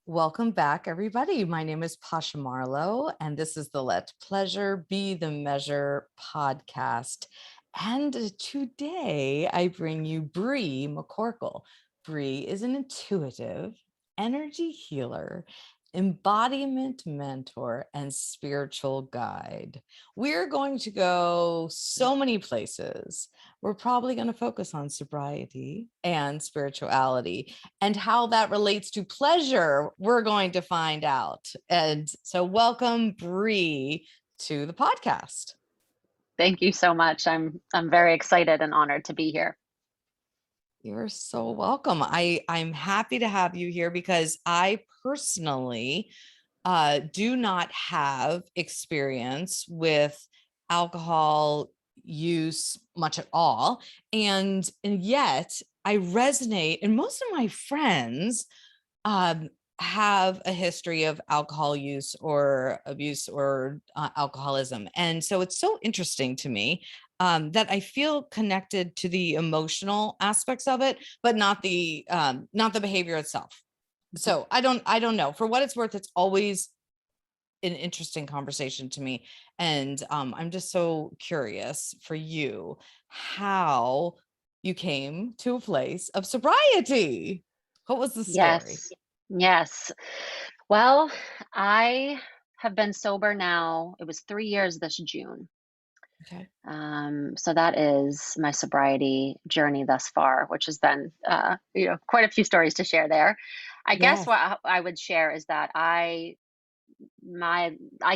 Welcome back, everybody. My name is Pasha Marlowe, and this is the Let Pleasure Be the Measure podcast. And today I bring you Bri McCorkell. Bri is an intuitive energy healer, embodiment mentor, and spiritual guide. We're going to go so many places. We're probably going to focus on sobriety and spirituality and how that relates to pleasure. We're going to find out. And so welcome, Bri, to the podcast. Thank you so much. I'm very excited and honored to be here. You're so welcome. I'm happy to have you here because I personally do not have experience with alcohol use much at all. And yet I resonate, and most of my friends have a history of alcohol use or abuse or alcoholism. And so it's so interesting to me that I feel connected to the emotional aspects of it, but not the behavior itself. So I don't know. For what it's worth, it's always an interesting conversation to me. And I'm just so curious for you how you came to a place of sobriety. What was the story? Yes. Yes. Well, I have been sober now. It was 3 years this June. Okay. So that is my sobriety journey thus far, which has been, quite a few stories to share there. I guess Yes. what I would share is that I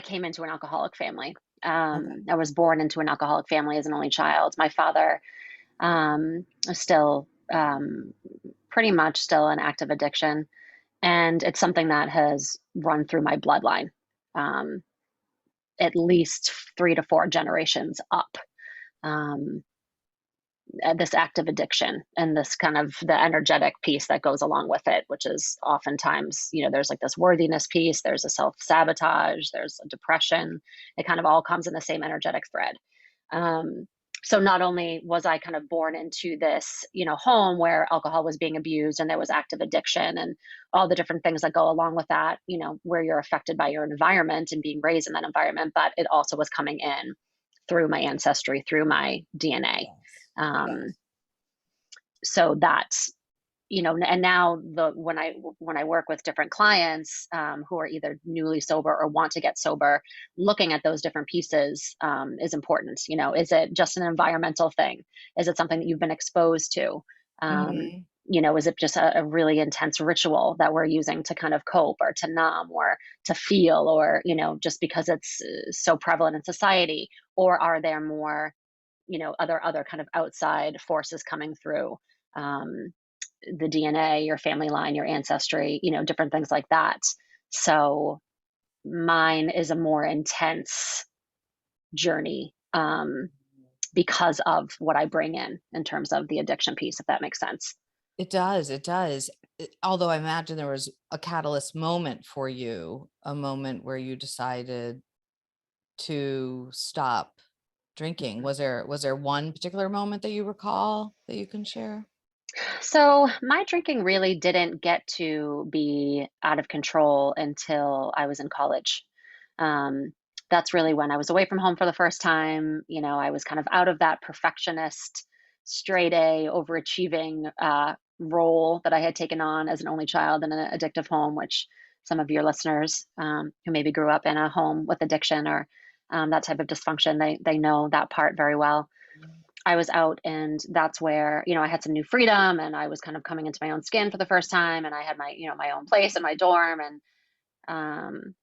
came into an alcoholic family. Okay. I was born into an alcoholic family as an only child. My father is still pretty much still an active addiction. And it's something that has run through my bloodline, um, at least 3 to 4 generations up. Um, this active addiction and this kind of the energetic piece that goes along with it, which is oftentimes, there's like this worthiness piece, there's a self sabotage, there's a depression. It kind of all comes in the same energetic thread. Um, so not only was I kind of born into this, home where alcohol was being abused and there was active addiction and all the different things that go along with that, where you're affected by your environment and being raised in that environment, but it also was coming in through my ancestry, through my DNA. Yes. Um, so that's, and now when I work with different clients who are either newly sober or want to get sober, looking at those different pieces is important. Is it just an environmental thing? Is it something that you've been exposed to? um, Mhm. is it just a really intense ritual that we're using to kind of cope or to numb or to feel, or just because it's so prevalent in society? Or are there more, other kind of outside forces coming through, um, the DNA, your family line, your ancestry, different things like that. So mine is a more intense journey, because of what I bring in terms of the addiction piece, if that makes sense. It does. It does. Although I imagine there was a catalyst moment for you, a moment where you decided to stop drinking. Was there one particular moment that you recall that you can share? So my drinking really didn't get to be out of control until I was in college. Um, that's really when I was away from home for the first time. I was kind of out of that perfectionist, straight A, overachieving role that I had taken on as an only child in an addictive home, which some of your listeners who maybe grew up in a home with addiction or that type of dysfunction, they know that part very well. I was out, and that's where, I had some new freedom and I was kind of coming into my own skin for the first time, and I had my, my own place in my dorm, and um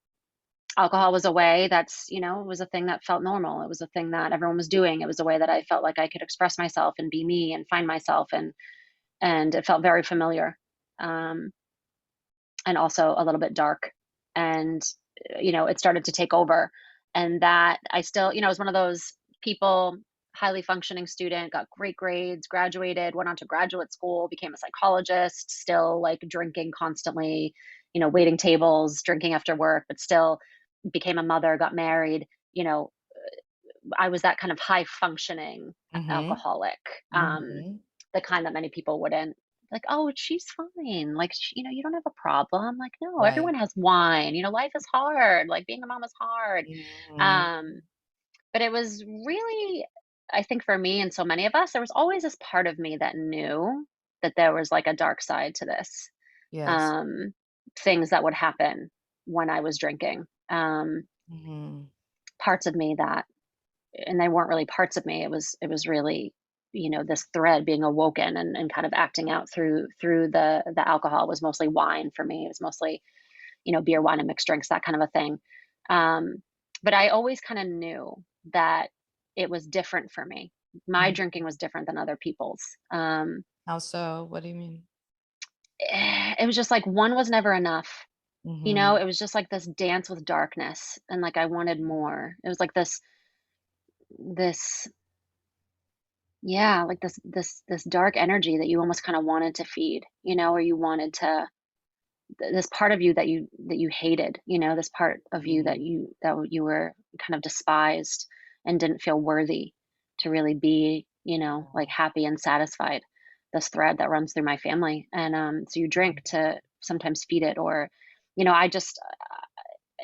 alcohol was a way that's, it was a thing that felt normal. It was a thing that everyone was doing. It was a way that I felt like I could express myself and be me and find myself, and it felt very familiar. Um and also a little bit dark. And it started to take over. And that I still, I was one of those people, highly functioning student, got great grades, graduated, went on to graduate school, became a psychologist, still like drinking constantly, waiting tables, drinking after work, but still became a mother, got married. I was that kind of high functioning Mhm. alcoholic, Mhm. the kind that many people wouldn't, like, "Oh, she's fine. Like, you don't have a problem." Like, "No, Right. everyone has wine. Life is hard. Like, being a mom is hard." Mhm. Um, but it was really, I think for me and so many of us, there was always this part of me that knew that there was like a dark side to this. Yes. Um, Things that would happen when I was drinking. Mhm. Parts of me that, and they weren't really parts of me. It was really, this thread being awoken and kind of acting out through the alcohol. Was mostly wine for me. It was mostly, beer, wine, and mixed drinks, that kind of a thing. Um, but I always kind of knew that it was different for me. My Mhm. drinking was different than other people's. How so? What do you mean? It was just like one was never enough. Mhm. It was just like this dance with darkness, and like I wanted more. It was like this yeah, like this dark energy that you almost kind of wanted to feed, or you wanted to, this part of you that you hated, this part of you that Mhm. you were kind of despised and didn't feel worthy to really be, like happy and satisfied. This thread that runs through my family. And so you drink to sometimes feed it, or,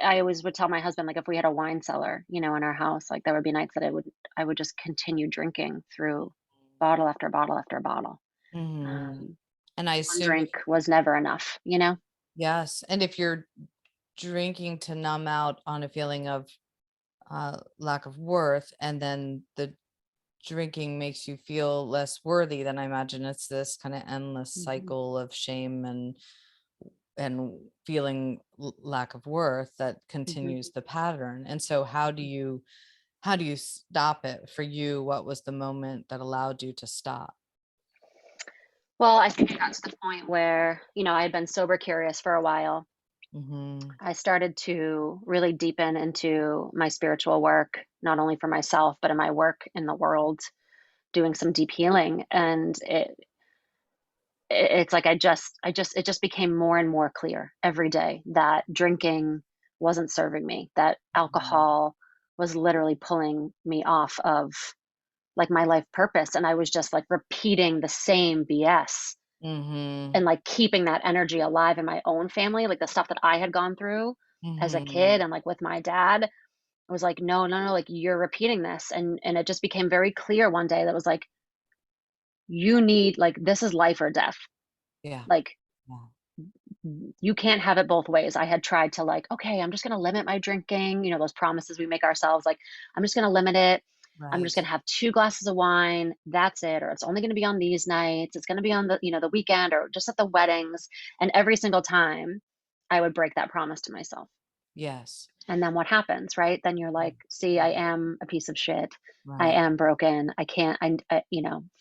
I always would tell my husband, like, if we had a wine cellar, in our house, like, there would be nights that I would just continue drinking through bottle after bottle after bottle. Mhm. Um, And I one assume if drink was never enough. yes, and if you're drinking to numb out on a feeling of, lack of worth, and then the drinking makes you feel less worthy, then I imagine it's this kinda endless Mhm, cycle of shame and feeling lack of worth that mhm. continues the pattern. And so how do you stop it? For you, what was the moment that allowed you to stop? Well, I think it got to the point where, I had been sober curious for a while. Mhm. I started to really deepen into my spiritual work, not only for myself, but in my work in the world, doing some deep healing. And it's like it just became more and more clear every day that drinking wasn't serving me, that Mhm. alcohol was literally pulling me off of like my life purpose, and I was just like repeating the same BS Mhm. and like keeping that energy alive in my own family, like the stuff that I had gone through as a Mhm. kid and like with my dad. I was like, no, no, no, like you're repeating this. And it just became very clear one day that was like, you need, like, this is life or death. Yeah. Like, Yeah. you can't have it both ways. I had tried to, like, okay, I'm just going to limit my drinking, those promises we make ourselves, like, I'm just going to limit it. I'm just Right. going to have 2 glasses of wine. That's it. Or it's only going to be on these nights. It's going to be on the weekend or just at the weddings. And every single time I would break that promise to myself. Yes. And then what happens, right? Then you're like, see, I am a piece of shit. I Right. am broken. I can't,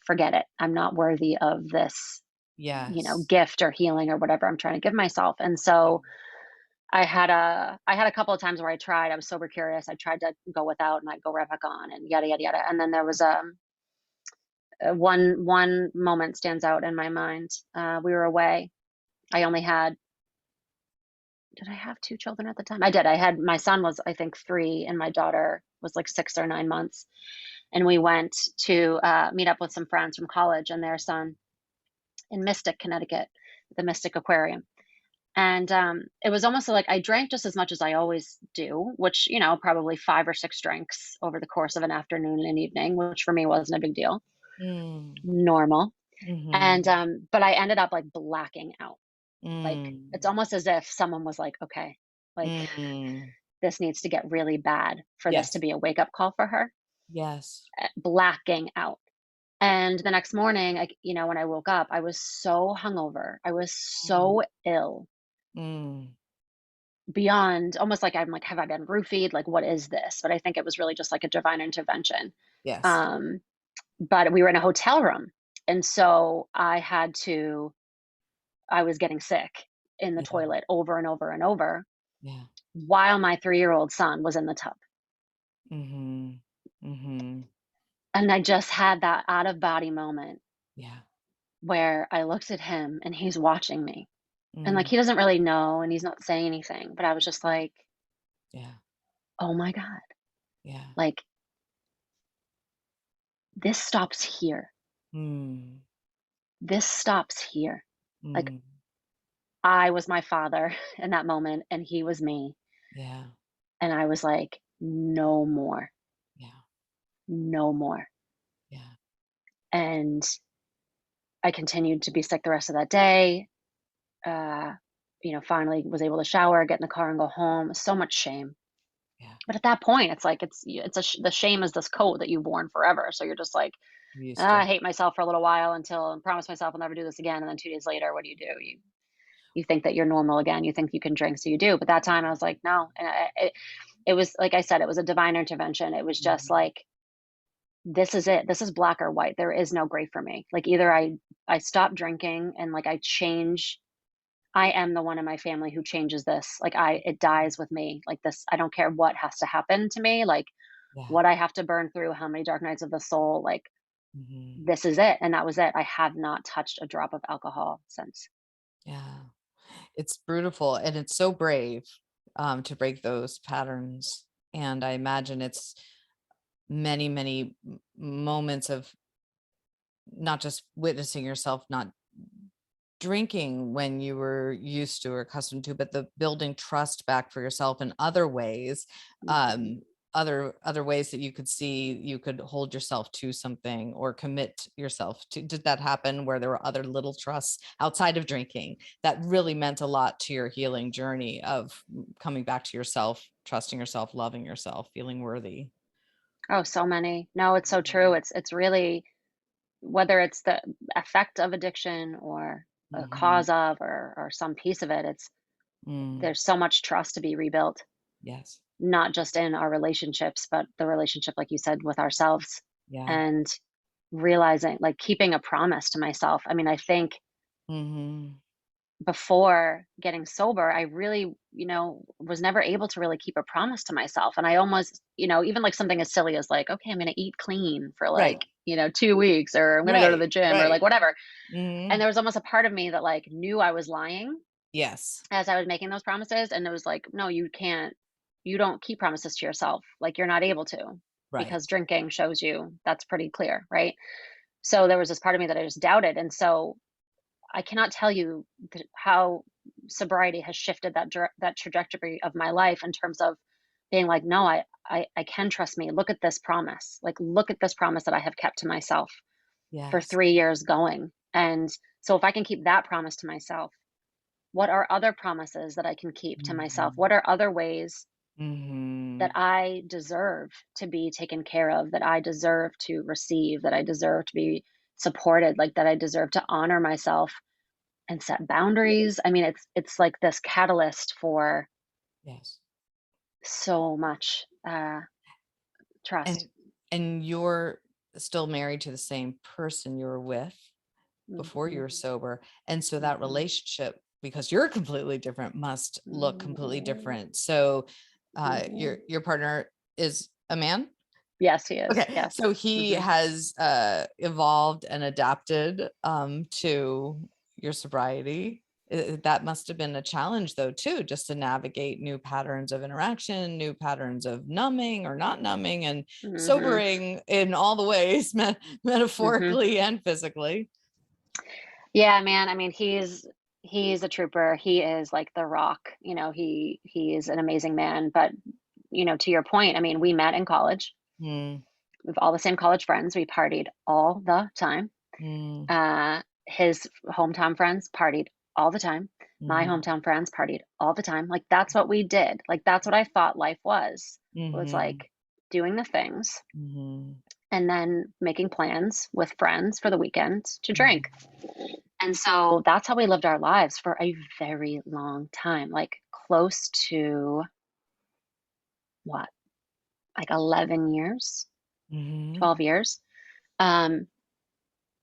forget it. I'm not worthy of this, Yes. gift or healing or whatever I'm trying to give myself. And Yeah. so I had a couple of times where I was sober curious. I tried to go without and I'd go right back on and yada yada yada. And then there was one moment stands out in my mind. We were away. I only had Did I have 2 children at the time? I did. I had, my son was, I think, 3 and my daughter was like 6 or 9 months. And we went to meet up with some friends from college and their son in Mystic, Connecticut, the Mystic Aquarium. And it was almost like I drank just as much as I always do, which, probably 5 or 6 drinks over the course of an afternoon and evening, which for me wasn't a big deal, Mm. normal. And Mhm. but I ended up like blacking out. Like it's Mm. almost as if someone was like, okay, like Mm. this needs to get really bad for this to Yes. be a wake up call for her. Yes. Blacking out. And the next morning, when I woke up, I was so hungover. I was Mm. so ill, Mm. beyond almost like I'm like, have I been roofied? Like, what is this? But I think it was really just like a divine intervention. Yes. Um, but we were in a hotel room. And so I was getting sick in the Yeah. toilet over and over and over Yeah. while my 3-year-old son was in the tub. Mhm. Mhm. And I just had that out of body moment Yeah. where I looked at him and he's watching me. And like Mm. he doesn't really know and he's not saying anything, but I was just like, Yeah. "Oh my god. Yeah. Like this stops here." Mm. this stops here. Like, Mm. I was my father in that moment, and he was me. Yeah. And I was like, no more, Yeah. no more. Yeah. And I continued to be sick the rest of that day. Uh, finally was able to shower, get in the car, and go home. So much shame. Yeah. But at that point, it's like the shame is this coat that you've worn forever. So you're just like, I'm used "Ah, to I it. hate myself for a little while until I promise myself I'll never do this again. And then 2 days later, what do? You think that you're normal again. You think you can drink, so you do. But that time, I was like, no. And it was like I said, it was a divine intervention. It was just Mhm. like, this is it. This is black or white. There is no gray for me. Like, either I stop drinking and like I change. I am the one in my family who changes this. Like, it dies with me. Like, this, I don't care what has to happen to me. Like, Yeah. what I have to burn through, how many dark nights of the soul. Like, Mhm. this is it. And that was it. I have not touched a drop of alcohol since. Yeah. It's brutal and it's so brave to break those patterns. And I imagine it's many, many moments of not just witnessing yourself not drinking when you were used to or accustomed to, but the building trust back for yourself in other ways, Mhm. um, other ways that you could see you could hold yourself to something or commit yourself to. Did that happen where there were other little trusts outside of drinking that really meant a lot to your healing journey of coming back to yourself, trusting yourself, loving yourself, feeling worthy? Oh, so many. No, it's so true. It's really, whether it's the effect of addiction or a Mhm. cause of, or some piece of it, it's Mm, there's so much trust to be rebuilt, yes. not just in our relationships, but the relationship, like you said, with ourselves. Yeah. And realizing, like, keeping a promise to myself. I mean, I think Hmm. before getting sober, I really, was never able to really keep a promise to myself. And I almost, even like something as silly as like, okay, I'm going to eat clean for like, Right. 2 weeks, or I'm going to go to Right. the gym, or like Right. whatever. And Hmm. there was almost a part of me that like knew I was lying Yes. as I was making those promises. And it was like, no, you can't, you don't keep promises to yourself. Like, you're not able to, because Right. drinking shows you that's pretty clear. Right. So there was this part of me that I just doubted. And so I cannot tell you how sobriety has shifted that trajectory of my life, in terms of being like, no, I can trust me. Look at this promise. Like, look at this promise that I have kept to myself for Yes. 3 years going. And so if I can keep that promise to myself, what are other promises that I can keep to myself? Mhm. What are other ways that Mhm. I deserve to be taken care of, that I deserve to receive, that I deserve to be supported, like that I deserve to honor myself and set boundaries? I mean, it's like this catalyst for Yes. so much trust. And and you're still married to the same person you were with before you Mhm, were sober. And so that mhm, relationship, because you're completely different, must look completely mhm, different. So mhm. your partner is a man? Yes, he is. Okay. Yes. So he Mhm, has evolved and adapted to your sobriety. That must have been a challenge though too, just to navigate new patterns of interaction, new patterns of numbing or not numbing, and mhm, sobering in all the ways, mhm. metaphorically and physically. Yeah, man. I mean, he's a trooper. He is like the rock. He is an amazing man. But to your point, I mean, we met in college. Mm, We've all the same college friends. We partied all the time. mm, His hometown friends partied all the time. My mhm, hometown friends partied all the time. Like, that's what we did. Like, that's what I thought life was mhm, like, doing the things mhm, and then making plans with friends for the weekend to mhm. drink. And so that's how we lived our lives for a very long time, like close to what, like 11 years, Mhm. 12 years. Um,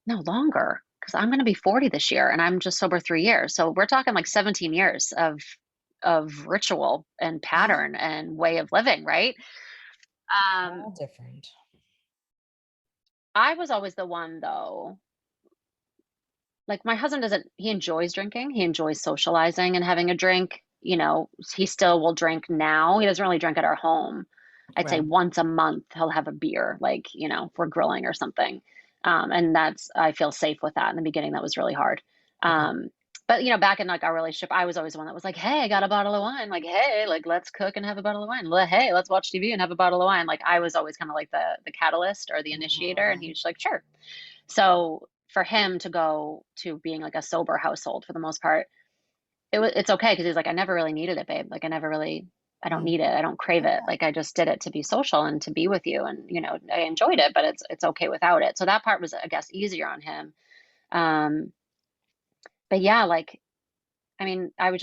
No, longer, because I'm gonna be 40 this year, and I'm just sober 3 years, so we're talking like 17 years of ritual and Yeah, pattern and way of living, right? Um, all different. I was always the one, though, like, my husband doesn't, he enjoys drinking, he enjoys socializing and having a drink. He still will drink now. He doesn't really drink at our home. I'd say Right. once a month he'll have a beer, like, if we're grilling or something. And I feel safe with that. In the beginning, that was really hard. Okay. Um, but back in like our relationship, I was always the one that was like, "Hey, I got a bottle of wine." Like, "Hey, like let's cook and have a bottle of wine." Hey, let's watch TV and have a bottle of wine. Like I was always kind of like the catalyst or the initiator, and he Mhm. was just like, "Sure." So for him to go to being like a sober household for the most part, it's okay because he's like, "I never really needed it, babe. Like I don't Mm. need it. I don't crave it. Okay. Like I just did it to be social and to be with you, and I enjoyed it, but it's okay without it." So that part was, I guess, easier on him. Um, but yeah, like I mean, I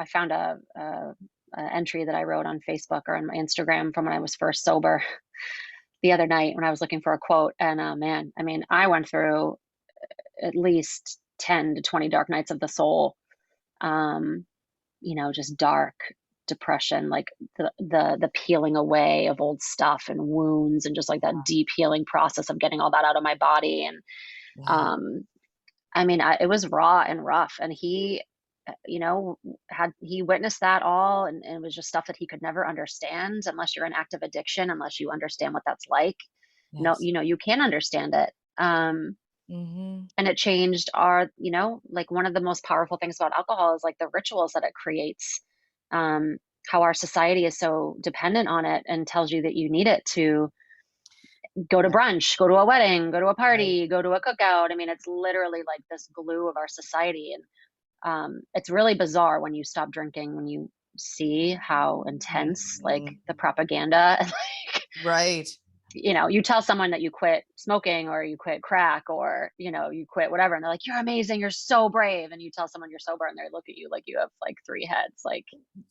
found a entry that I wrote on Facebook or on my Instagram from when I was first sober the other night when I was looking for a quote, and man, I mean, I went through at least 10 to 20 dark nights of the soul. Um, just dark depression, like the peeling away of old stuff and wounds, and just like that deep healing process of getting all that out of my body. And Yeah. um, I mean, it was raw and rough, and he, he witnessed that all, and it was just stuff that he could never understand unless you're in active addiction, unless you understand what that's like. No, Yes. you can't understand it. Mhm. And it changed like one of the most powerful things about alcohol is like the rituals that it creates. Um, how our society is so dependent on it and tells you that you need it to go to Right. brunch, go to a wedding, go to a Right. party, go to a cookout. I mean, it's literally like this glue of our society. And it's really bizarre when you stop drinking, when you see how intense like Mhm. the propaganda Right. you tell someone that you quit smoking or you quit crack or, you quit whatever. And they're like, "You're amazing. You're so brave." And you tell someone you're sober and they look at you like you have like three heads. Like,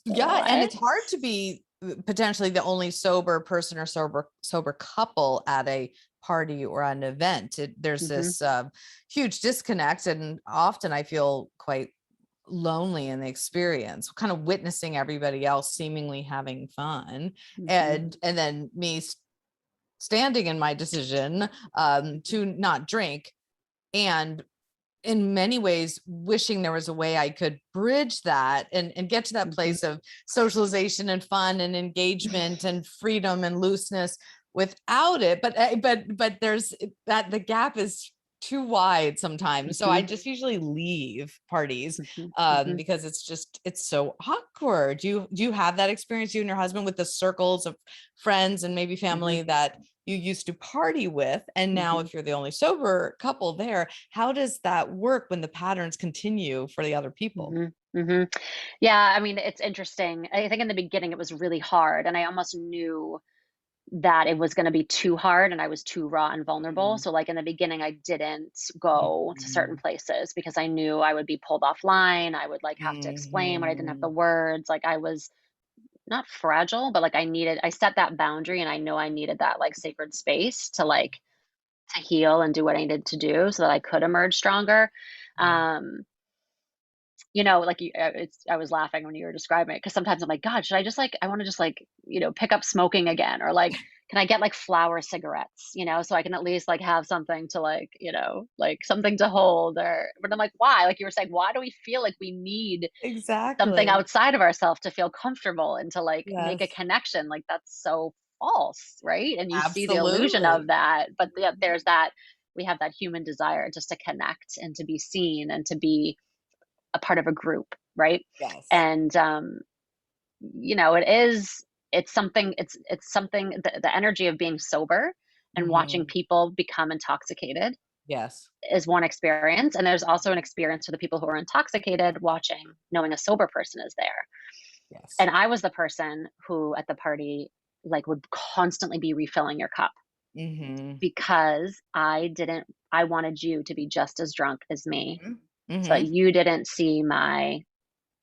Yeah, and what? it's hard to be potentially the only sober person or sober couple at a party or an event. There's Hmm. this huge disconnect, and often I feel quite lonely in the experience, kind of witnessing everybody else seemingly having fun, Hmm. and then me standing in my decision to not drink, and in many ways wishing there was a way I could bridge that and get to that Hmm. place of socialization and fun and engagement and freedom and looseness without it. But there's that the gap is too wide sometimes. So I Hmm. just usually leave parties Hmm. Hmm. because it's so awkward. Do you have that experience, you and your husband, with the circles of friends and maybe Hmm. family that you used to party with, and now Hmm. if you're the only sober couple there, how does that work when the patterns continue for the other people? Hmm. Hmm. Yeah, I mean, it's interesting. I think in the beginning it was really hard, and I almost knew that it was going to be too hard and I was too raw and vulnerable. Mm, So like in the beginning I didn't go to certain mhm, places because I knew I would be pulled offline. I would like have to explain when I didn't have the mhm. words. Like I was not fragile, but like I set that boundary, and I know I needed that like sacred space to like to heal and do what I needed to do so that I could emerge stronger. Yeah. Um like I was laughing when you were describing it because sometimes I'm like, God, should I just like, I want to just like, pick up smoking again, or like, can I get like flower cigarettes, so I can at least like have something to like, like something to hold, but I'm like, why? Like you were saying, why do we feel like we need something Exactly. outside of ourselves to feel comfortable and to like make a Yes. connection? Like that's so false, right? And you see the illusion of Absolutely. that, but there's that, we have that human desire just to connect and to be seen and to be a part of a group, right? Yes. And it is it's something, the energy of being sober and watching Mhm. people become intoxicated Yes. is one experience, and there's also an experience for the people who are intoxicated watching, knowing a sober person is there. Yes. And I was the person who at the party like would constantly be refilling your cup Mhm. because I wanted you to be just as drunk as me Mhm. so that Mhm. you didn't see my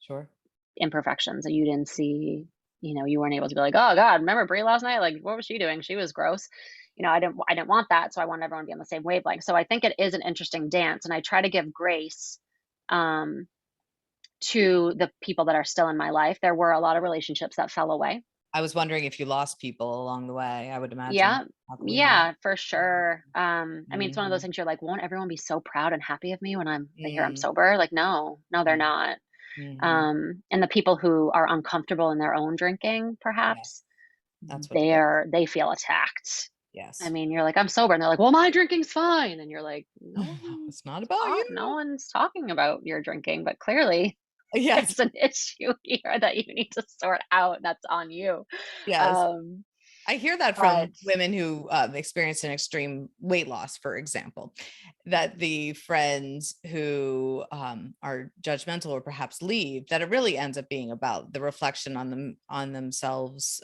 Sure. imperfections, that you didn't see, you weren't able to be like, "Oh god, remember Brie last night? Like, what was she doing? She was gross." I didn't want that, so I want everyone to be on the same wavelength. So I think it is an interesting dance, and I try to give grace um, to the people that are still in my life. There were a lot of relationships that fell away. I was wondering if you lost people along the way, I would imagine. Yeah, How can we not? yeah, for Mhm. sure. I mean, it's one of those Mhm. things you're like, won't everyone be so proud and happy of me when they hear I'm Mm. sober? Like, no, no, they're Yeah. not. Mhm. And the people who are uncomfortable in their own drinking, Yes. perhaps, That's what's good. they feel attacked, I Yes. mean, you're like, "I'm sober," and they're like, "Well, my drinking's fine," and you're like, It's not about no you. one's talking about your drinking, but clearly Yes. there's an issue here that you need to sort out, that's on you." Yes. Um, I hear that but from women who experience an extreme weight loss, for example, that the friends who are judgmental or perhaps leave, that it really ends up being about the reflection on themselves,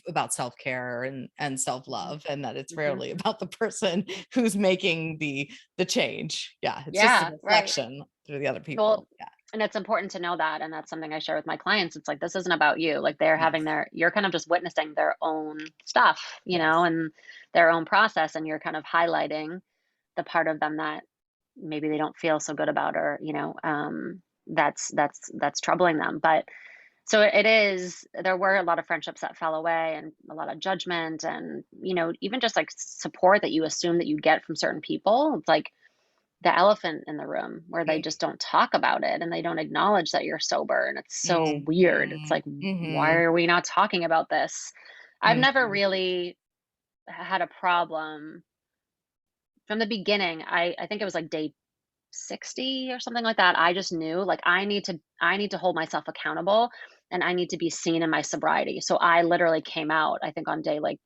about self-care and Mhm, self-love, and that it's mhm. rarely about the person who's making the change. Yeah, it's just a Yeah, right. reflection through the other Well, people. Yeah. and it's important to know that, and that's something I share with my clients. It's like, this isn't about you. Like, they're having Yes. you're kind of just witnessing their own stuff, Yes. and their own process, and you're kind of highlighting the part of them that maybe they don't feel so good about, or, that's troubling them. But so it is, there were a lot of friendships that fell away, and a lot of judgment, and, even just like support that you assume that you get from certain people. It's like the elephant in the room where they just don't talk about it, and they don't acknowledge that you're sober. And it's so weird. It's Mhm. like, why Mhm. are we not talking about this? I've never Mhm. really had a problem from the beginning. I think it was like day 60 or something like that. I just knew, like, I need to hold myself accountable, and I need to be seen in my sobriety. So I literally came out, I think, on day, like,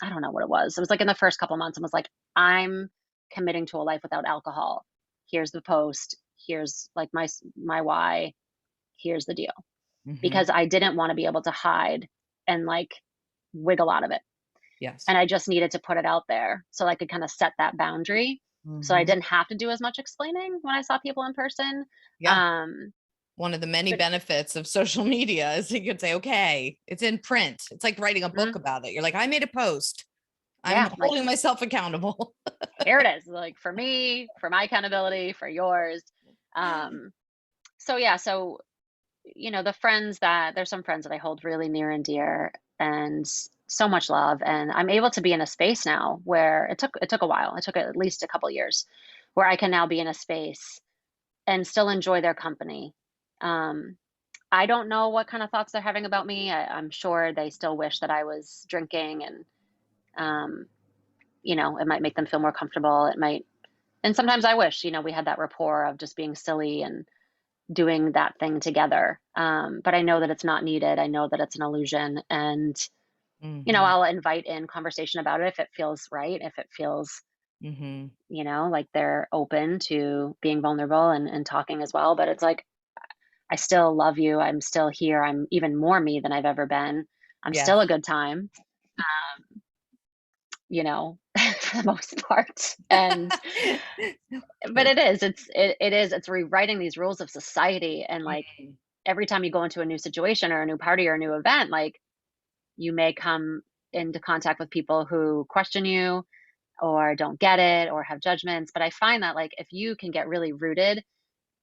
I don't know what it was. It was like in the first couple months, and was like, I'm committing to a life without alcohol. Here's the post. Here's like my why. Here's the deal. Mhm. Because I didn't want to be able to hide and like wiggle out of it. Yes. And I just needed to put it out there so I could kind of set that boundary. So I Mhm. didn't have to do as much explaining when I saw people in person. Yeah. Um, One of the many but benefits of social media is you could say, okay, it's in print. It's like writing a book mm, about it. You're like, I made a post. I'm yeah, like, holding myself accountable. here it is. Like, for me, for my accountability, for yours. Um, so yeah, so there's some friends that I hold really near and dear, and so much love, and I'm able to be in a space now where it took a while. It took at least a couple years where I can now be in a space and still enjoy their company. Um, I don't know what kind of thoughts they're having about me. I'm sure they still wish that I was drinking, and um, it might make them feel more comfortable. It might, and sometimes I wish, we had that rapport of just being silly and doing that thing together. But I know that it's not needed. I know that it's an illusion, and Mhm. I'll invite in conversation about it if it feels right, if it feels, Mhm. like they're open to being vulnerable and talking as well. But it's like, I still love you. I'm still here. I'm even more me than I've ever been. I'm still Yes. a good time, for the most part. And but it's rewriting these rules of society, and like, Mhm. every time you go into a new situation or a new party or a new event, like, you may come into contact with people who question you or don't get it or have judgments. But I find that, like, if you can get really rooted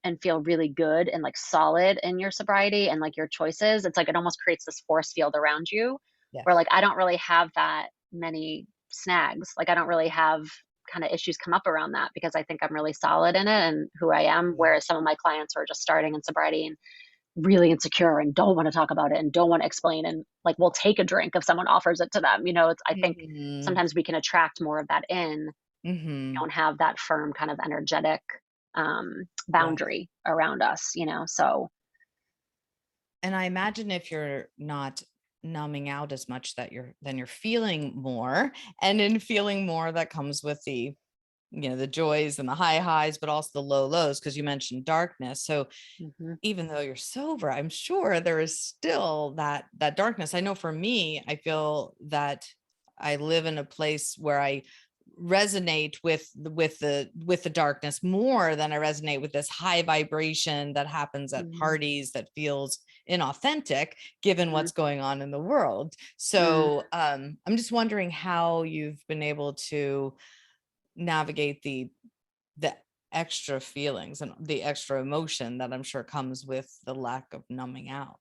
and feel really good and like solid in your sobriety and like your choices, it's like it almost creates this force field around you where, Yes. like, I don't really have that many snags. Like, I don't really have kind of issues come up around that because I think I'm really solid in it and who I am. Mhm. Whereas some of my clients who are just starting in sobriety and really insecure and don't want to talk about it and don't want to explain, and like will take a drink if someone offers it to them. I think Mhm. sometimes we can attract more of that in. Mhm. Don't have that firm kind of energetic Yes. boundary around us. So And I imagine if you're not numbing out as much, that you're feeling more, and in feeling more, that comes with the joys and the high highs, but also the low lows, because you mentioned darkness. So mhm, even though you're sober, I'm sure there is still that darkness. I know for me, I feel that I live in a place where I resonate with the darkness more than I resonate with this high vibration that happens at mhm, parties, that feels inauthentic given mhm, what's going on in the world. mm. So I'm just wondering how you've been able to navigate the extra feelings and the extra emotion that I'm sure comes with the lack of numbing out.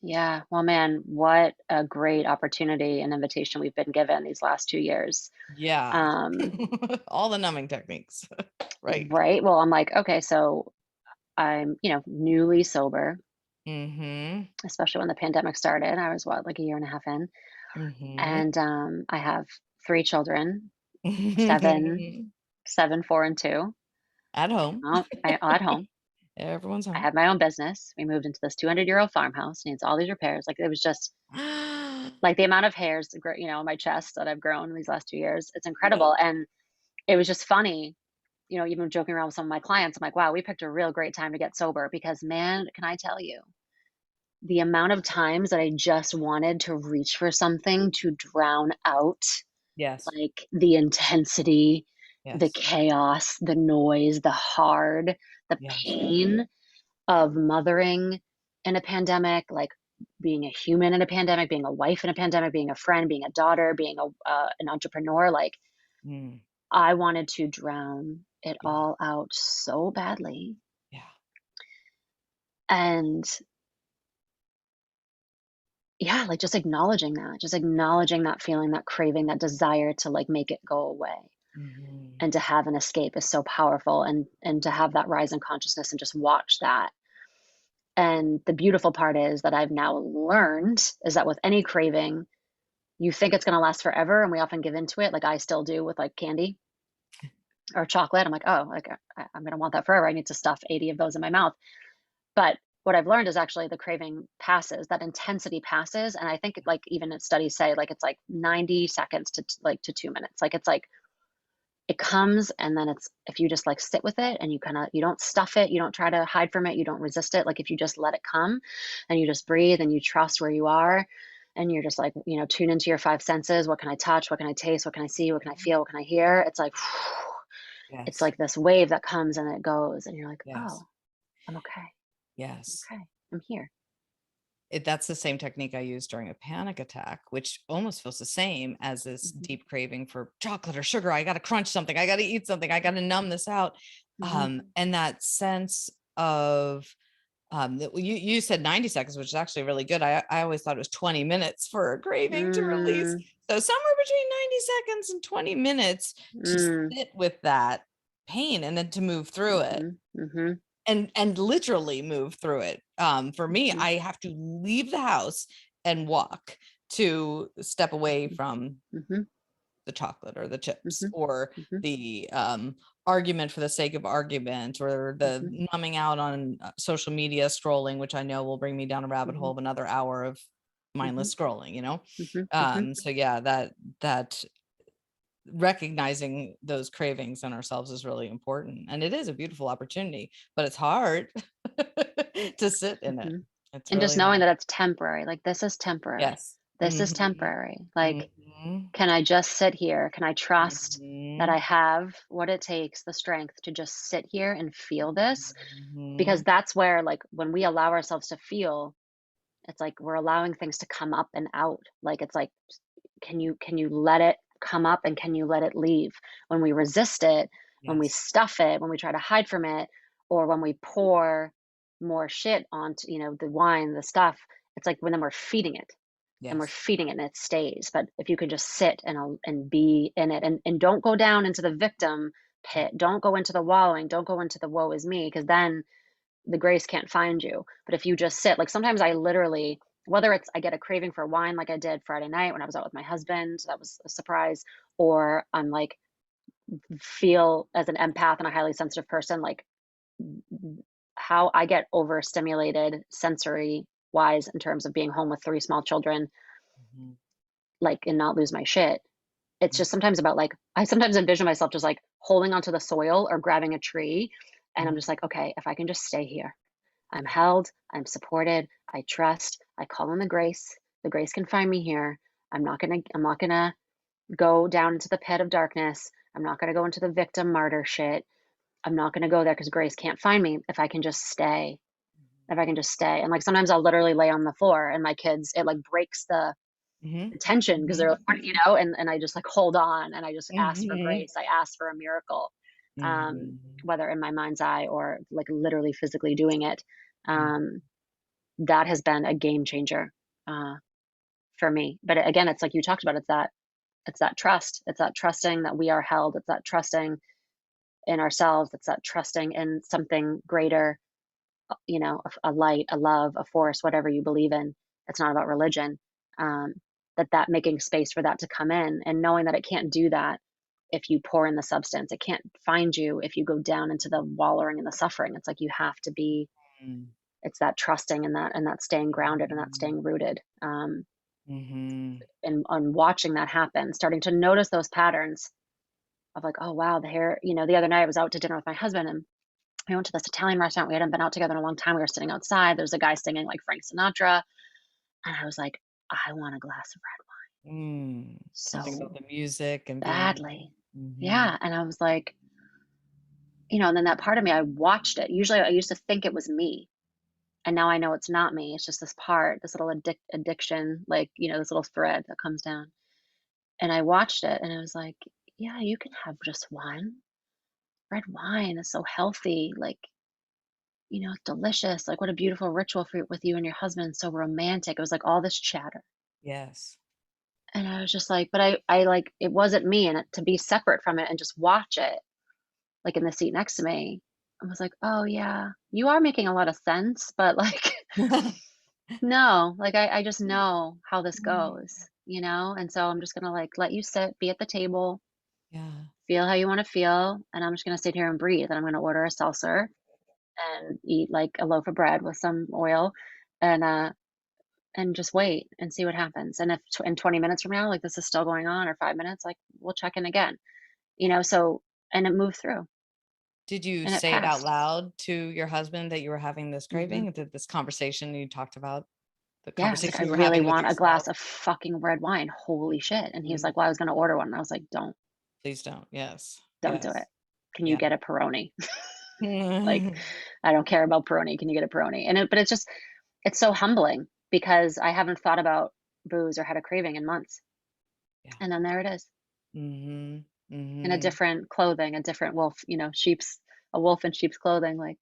Yeah, well, man, what a great opportunity and invitation we've been given these last 2 years. Yeah. um All the numbing techniques. Right. right, well, I'm like, okay, so I'm newly sober, Mhm. especially when the pandemic started. I was, what, like a year and a half in. Mhm. And I have 3 children, seven, 7, 4, and 2. At home. At home. Everyone's I home. have my own business. We moved into this 200-year-old farmhouse, needs all these repairs. Like, it was just like the amount of hairs, on my chest that I've grown in these last 2 years. It's Yep. incredible. And it was just funny, even joking around with some of my clients. I'm like, wow, we picked a real great time to get sober because, man, can I tell you, the amount of times that I just wanted to reach for something to drown out Yes. like the intensity, the Yes. chaos, the noise, the Yes. pain of mothering in a pandemic, like being a human in a pandemic, being a wife in a pandemic, being a friend, being a daughter, being an entrepreneur. Like, Mm. I wanted to drown it Yeah. all out so badly. Yeah. And yeah, like just acknowledging that feeling, that craving, that desire to like make it go away Mhm. and to have an escape is so powerful, and to have that rise in consciousness and just watch that. And the beautiful part is that I've now learned is that with any craving, you think it's going to last forever, and we often give into it, like I still do with like candy or chocolate. I'm like, oh, like I'm going to want that forever. I need to stuff 80 of those in my mouth. But what I've learned is actually the craving passes, that intensity passes, and I think like even studies say like it's like 90 seconds to 2 minutes. Like it's like it comes, and then it's, if you just like sit with it and you don't stuff it, you don't try to hide from it, you don't resist it. Like if you just let it come and you just breathe and you trust where you are, and you're just like, tune into your five senses. What can I touch? What can I taste? What can I see? What can I feel? What can I hear? It's like it's Yes. like this wave that comes and it goes, and you're like, Yes. oh, I'm okay. I'm Yes. okay. I'm here. That's the same technique I use during a panic attack, which almost feels the same as this Hmm. deep craving for chocolate or sugar. I got to crunch something. I got to eat something. I got to numb this out. Hmm. And that sense of that you said 90 seconds, which is actually really good. I always thought it was 20 minutes for a craving to release. Mm, So somewhere between 90 seconds and 20 minutes to mm, sit with that pain and then to move through it mhm, mhm, and literally move through it. For me, mhm, I have to leave the house and walk to step away from mhm, the chocolate or the chips mhm, or mhm, the argument for the sake of argument or the mhm, numbing out on social media scrolling, which I know will bring me down a rabbit hole mhm, of another hour of mhm, mindless scrolling, mhm, mhm, so yeah, that recognizing those cravings in ourselves is really important, and it is a beautiful opportunity, but it's hard to sit in it. mhm. It's And just really knowing hard. that it's temporary, like, this is temporary. Yes. This is Mhm. temporary. Like, Mhm. can I just sit here? Can I trust that I Mhm. have what it takes, the strength to just sit here and feel this? Because Mhm. that's where, like, when we allow ourselves to feel, it's like we're allowing things to come up and out. Like, it's like, can you let it come up, and can you let it leave? When we resist it, when we Yes. stuff it, when we try to hide from it, or when we pour more shit onto, the wine, the stuff, it's like when then we're feeding it, and we're Yes. feeding it and it stays. But if you can just sit and be in it, and don't go down into the victim pit, don't go into the wallowing, don't go into the woe is me, because then the grace can't find you. But if you just sit, like sometimes I literally, whether it's I get a craving for wine like I did Friday night when I was out with my husband, that was a surprise, or I'm like feel as an empath and a highly sensitive person, like how I get overstimulated sensory wise in terms of being home with 3 small children, Mhm. like, and not lose my shit. It's Mhm. just sometimes about like, I sometimes envision myself just like holding onto the soil or grabbing a tree. And I'm Mhm. just like, okay, if I can just stay here, I'm Yeah. held, I'm supported, I trust, I call in the grace. The grace can find me here. I'm not gonna go down into the pit of darkness. I'm not gonna go into the victim martyr shit. I'm not gonna go there because grace can't find me if I can just stay. If I can just stay. And like sometimes I'll literally lay on the floor, and my kids, it like breaks Mhm. the tension because they're Mhm. like, and I just like hold on, and I just ask for Mhm. grace. I ask for a miracle. Mhm. Whether in my mind's eye or like literally physically doing it. Mhm. Um, that has been a game changer, uh, for me. But again, it's like you talked about, it's that trust. It's that trusting that we are held. It's that trusting in ourselves. It's that trusting in something greater, a light, a love, a force, whatever you believe in. It's not about religion. Um, that making space for that to come in, and knowing that it can't do that if you pour in the substance. It can't find you if you go down into the wallowing and the suffering. It's like you have to be, Mm. it's that trusting and that staying grounded and that Mhm. staying rooted. Mhm. And on watching that happen, starting to notice those patterns of like, oh wow, the hair, the other night I was out to dinner with my husband and we went to this Italian restaurant. We hadn't been out together in a long time. We were sitting outside. There's a guy singing like Frank Sinatra. And I was like, I want a glass of red Mm. Something so about the music and being. badly. Mhm. Yeah. And I was like, and then that part of me, I watched it. Usually I used to think it was me. And now I know it's not me. It's just this part, this little addiction, like, this little thread that comes down. And I watched it and I was like, yeah, you can have just one. Red wine is so healthy. Like, it's delicious. Like, what a beautiful ritual for with you and your husband. So romantic. It was like all this chatter. Yes. And I was just like, but I like, it wasn't me. And to be separate from it and just watch it, like in the seat next to me, I was like, oh yeah, you are making a lot of sense. But like, no, like I just know how this goes. And so I'm just going to like let you sit, be at the table, Yeah. feel how you want to feel. And I'm just going to sit here and breathe. And I'm going to order a seltzer and eat like a loaf of bread with some oil and just wait and see what happens. And if in 20 minutes from now, like this is still going on, or 5 minutes, like we'll check in again. So, and it moved through Did you and it say it out passed. loud to your husband that you were having this Hmm. craving? Did this conversation you talked about the Yeah. I was like, I conversation you were really having with want a yourself? glass of fucking red wine. Holy shit. And he was Mm. like, well, I was going to order one. And I was like, Please don't. Yes. don't do it. Yes. Can you Yeah. get a Peroni? Like, I don't care about Peroni. Can you get a Peroni? But it's so humbling because I haven't thought about booze or had a craving in months. Yeah. And then there it is Mhm. in a Mhm. different clothing, a different wolf, a wolf in sheep's clothing. Like,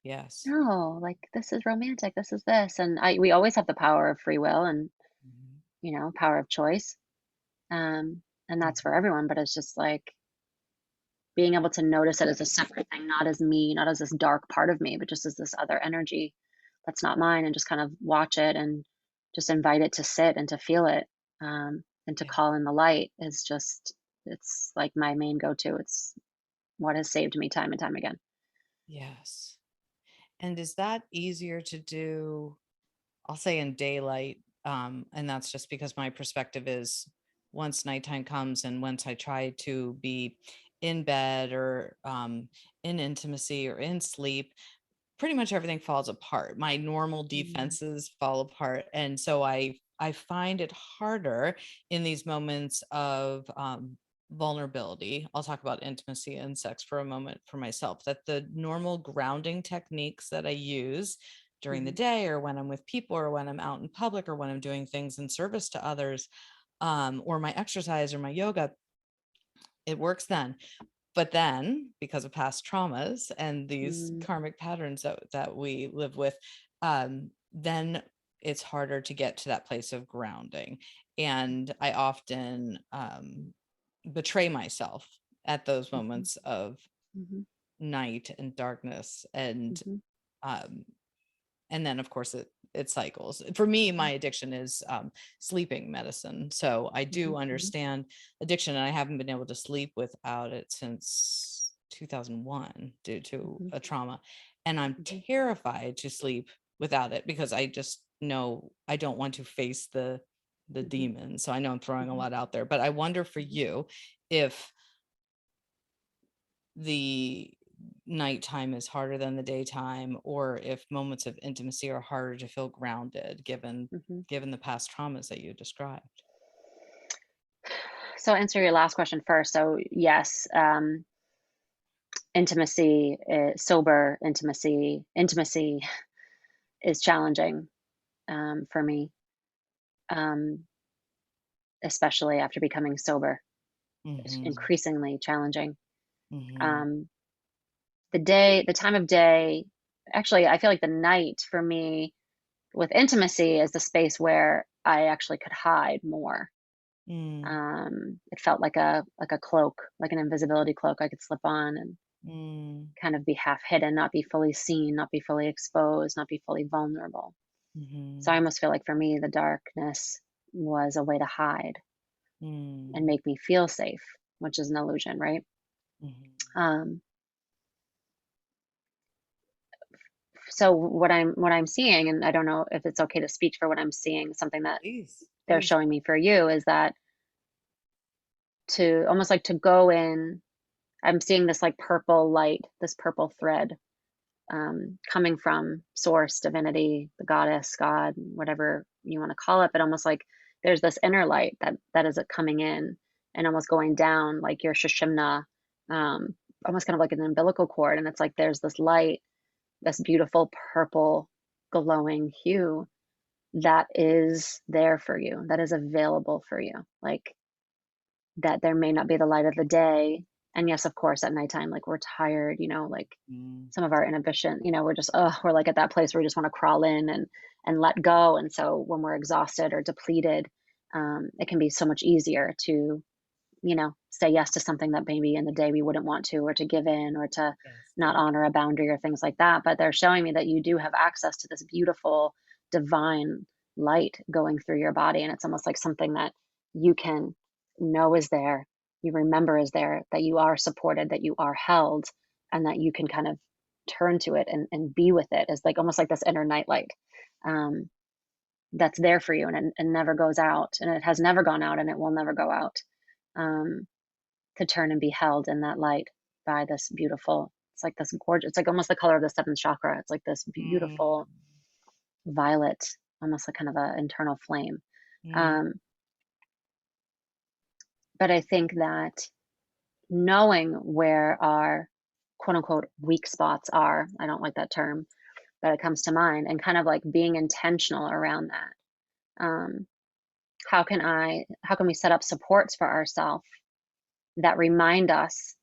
Yes. no, like this is romantic. This is this. And we always have the power of free will and, Mhm. power of choice. And that's for Mhm. everyone. But it's just like being able to notice it as a separate thing, not as me, not as this dark part of me, but just as this other energy that's not mine, and just kind of watch it and just invite it to sit and to feel it, and to Yeah. call in the light is just, it's like my main go-to. It's what has saved me time and time again. Yes. And is that easier to do, I'll say in daylight? And that's just because my perspective is once nighttime comes and once I try to be in bed or in intimacy or in sleep, pretty much everything falls apart. My normal Mm, defenses fall apart. And so I find it harder in these moments of vulnerability. I'll talk about intimacy and sex for a moment for myself, that the normal grounding techniques that I use during the mhm, day or when I'm with people or when I'm out in public or when I'm doing things in service to others, or my exercise or my yoga, it works then. But then, because of past traumas and these mm, karmic patterns that we live with, then it's harder to get to that place of grounding. And I often betray myself at those mhm, moments of mhm, night and darkness mhm, um, and then of course it cycles. For me, my mhm, addiction is sleeping medicine, so I do mhm, mhm, understand addiction, and I haven't been able to sleep without it since 2001 due to mhm, a trauma, and I'm mhm, terrified to sleep without it because I just know I don't want to face the mhm, demons. So I know I'm throwing a mhm, lot out there, but I wonder for mhm. you if the nighttime is harder than the daytime, or if moments of intimacy are harder to feel grounded Mhm. given the past traumas that you described. So answer your last question first. So yes, intimacy, sober intimacy is challenging, for me, um, especially after becoming sober. It's Mhm. increasingly challenging. Mhm. Um, the time of day, actually, I feel like the night for me with intimacy is the space where I actually could hide more. Mm. It felt like a cloak, like an invisibility cloak I could slip on and Mm. kind of be half hidden, not be fully seen, not be fully exposed, not be fully vulnerable. So I Mhm. almost feel like for me, the darkness was a way to hide and Mm, make me feel safe, which is an illusion, right? mhm. Um, so what I'm seeing, and I don't know if it's okay to speak for what I'm seeing, something that Please, they're please. showing me for you is that to almost like to go in, I'm seeing this like purple light, this purple thread coming from source, divinity, the goddess, God, whatever you want to call it, but almost like there's this inner light that is coming in and almost going down like your shishimna, um, almost kind of like an umbilical cord. And it's like there's this light, this beautiful purple glowing hue that is there for you, that is available for you. Like that there may not be the light of the day. And yes, of course, at nighttime, like we're tired, like Mm, some of our inhibition, we're just, oh, we're like at that place where we just want to crawl in and let go. And so when we're exhausted or depleted, it can be so much easier to, say yes to something that maybe in the day we wouldn't want to, or to give in, or to yes, not honor a boundary or things like that. But they're showing me that you do have access to this beautiful divine light going through your body. And it's almost like something that you can know is there, you remember is there, that you are supported, that you are held, and that you can kind of turn to it and be with it. It's like almost like this inner nightlight, um, that's there for you, and it never goes out, and it has never gone out, and it will never go out. Um, to turn and be held in that light by this beautiful, it's like this gorgeous, it's like almost the color of the seventh chakra. It's like this mm, beautiful violet, almost like kind of an internal flame. mm, Um, but I think that knowing where our quote unquote weak spots are, I don't like that term, but it comes to mind, and kind of like being intentional around that. Um, how can we set up supports for ourselves that remind us